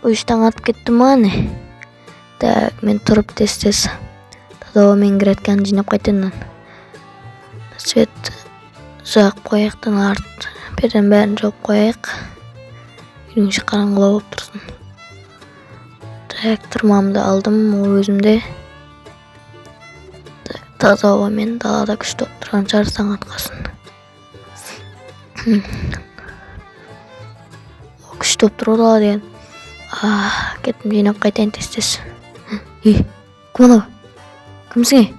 уюштан атып кеттим аны. Так, мен туруп тез таза мен киреткенди жыйнап кайтайын. Свет жагып кояктан арт берден бәрін жауып кояйык. Үйдүн иши караңгылоо болуп турсун. Так, тырмамды алдым, ол өзүмдө. Таза аба мен далада күчтүү болуп турган чыгар таң аткасын. Күчтүү болуп турбайбы дагы деген. Кеттим жыйнап кайтайын тез. Ким ана? Кимсиң?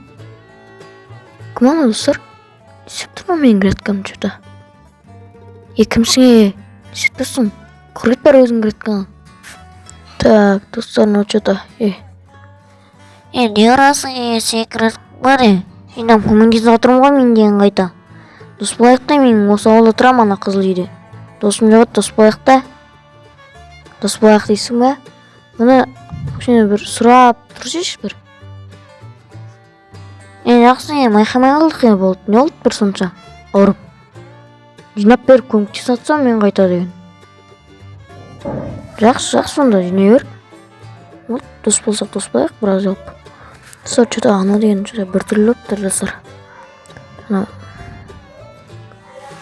Ким ана достор? Сеп турма менин киреткем чурда. Кимсиң? Сеп турсуң? Кыргыт бар өзүң киреткең. Так, достор, ну что-то. Не арасың, секрет бар. Инам командизде отурмун го мен деген кайта. Дос болайык да, мен осы ауылда турам, ана Кызыл үйдө. Досум жогот, дос болайык да. Дос болайык дейсиң ба? Мына кичине бир сурап турчуш бир. Жакшы, майхамай кылдык болот. Не болуп бир сонча? Ооруп. Жыйнап берип көмөкчү сатсам мен кайта деген. Жакшы, сонда жыйнай бер. Вот, дос болсак дос болайык, бираз жалп. Достор, что-то ана деген что-то бир түрлүү болуптур достор. Ана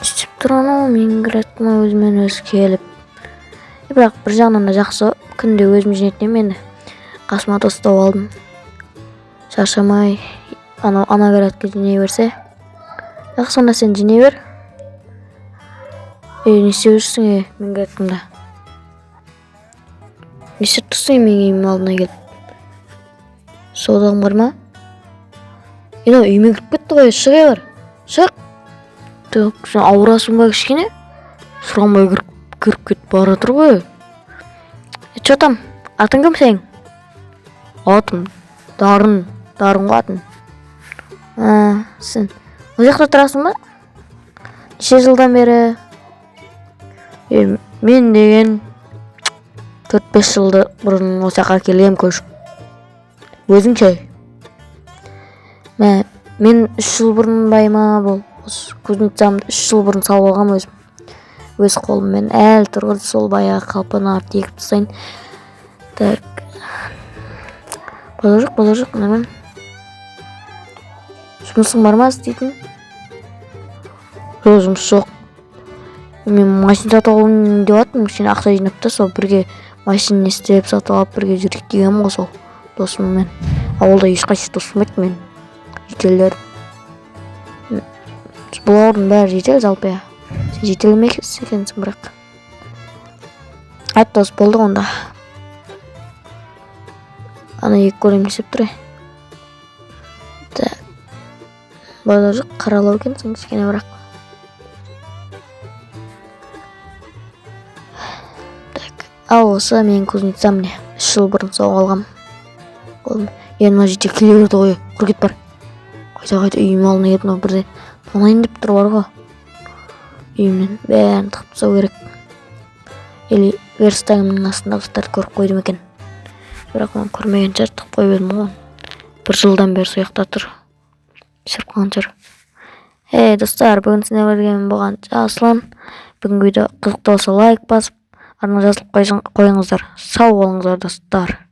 иштеп турган мен кирет өзүмөн өзү келип. Бирок бир жагынан да жакшы, күндө өзүм жыйнайт эмен. Касыма тостоп алдым. Шаршамай, ана киретке жыйнай берсе. Жакшы, анда сен жыйнай бер. Не істеп жүрсүң, мен кеттимде. Не істеп турсуң менин үйүмдүн алдына келип? Соодагың барма? Үйүмө кирип кетти го, чыга бер. Чык. Так, сен ауырасың ба кичине? Сурамай кирип кетип баратыр го. Чо там? Атың ким сенин? Атым Дарын го атым. Сен бул жакта турасың ба? Нече жылдан бери? Мен деген 4-5 жылды бурун осы жака келгем көчүп. Өзүңчө? Мен 3 жыл бурун байма бул кузницамды 3 жыл бурун салып алгам өзүм. Өз колум менен әлі тургузуп сол баягы калпаны артып эгип тастайын. Так. Бала жок, нема? Жумушуң барма істейтин? Жумуш жок. Мен машина сатып алайын деп аттым, кичине акча жыйнап да, сол бирге машина иштеп сатып алып бирге жүрүк дегем го сол досум менен. Ауылда эч кайсы дос болбойт мен. Жетелер. Булардын баары жетел жалпы. Сен жетел эмес экенсиң бирок. Айт дос болдук анда. Аны эки көрөм десеп тур. Так. Бала жок, каралоо экенсиң кичине бирок. Болсо менин кузницам 3 жыл бурун согуп алгам. Мына жерде келе берди го, кургит бар. Кайта үйүмдүн алдына келип бирде тонайын деп тур бар го. Үйүмдүн бәрин тыгып тастоо керек. Или верстагымдын астында заттарды көрүп койдум экен. Бирок мен көрмөгөн чар тыгып койбодум го. 1 жылдан бери суякта тур. Чырып калган чар. Достор, бүгүн сине берген болгон Аслан. Бүгүнкү видео кызыктуу болсо лайк басып, артына жазылып коюңуздар. Сау болуңуздар достор.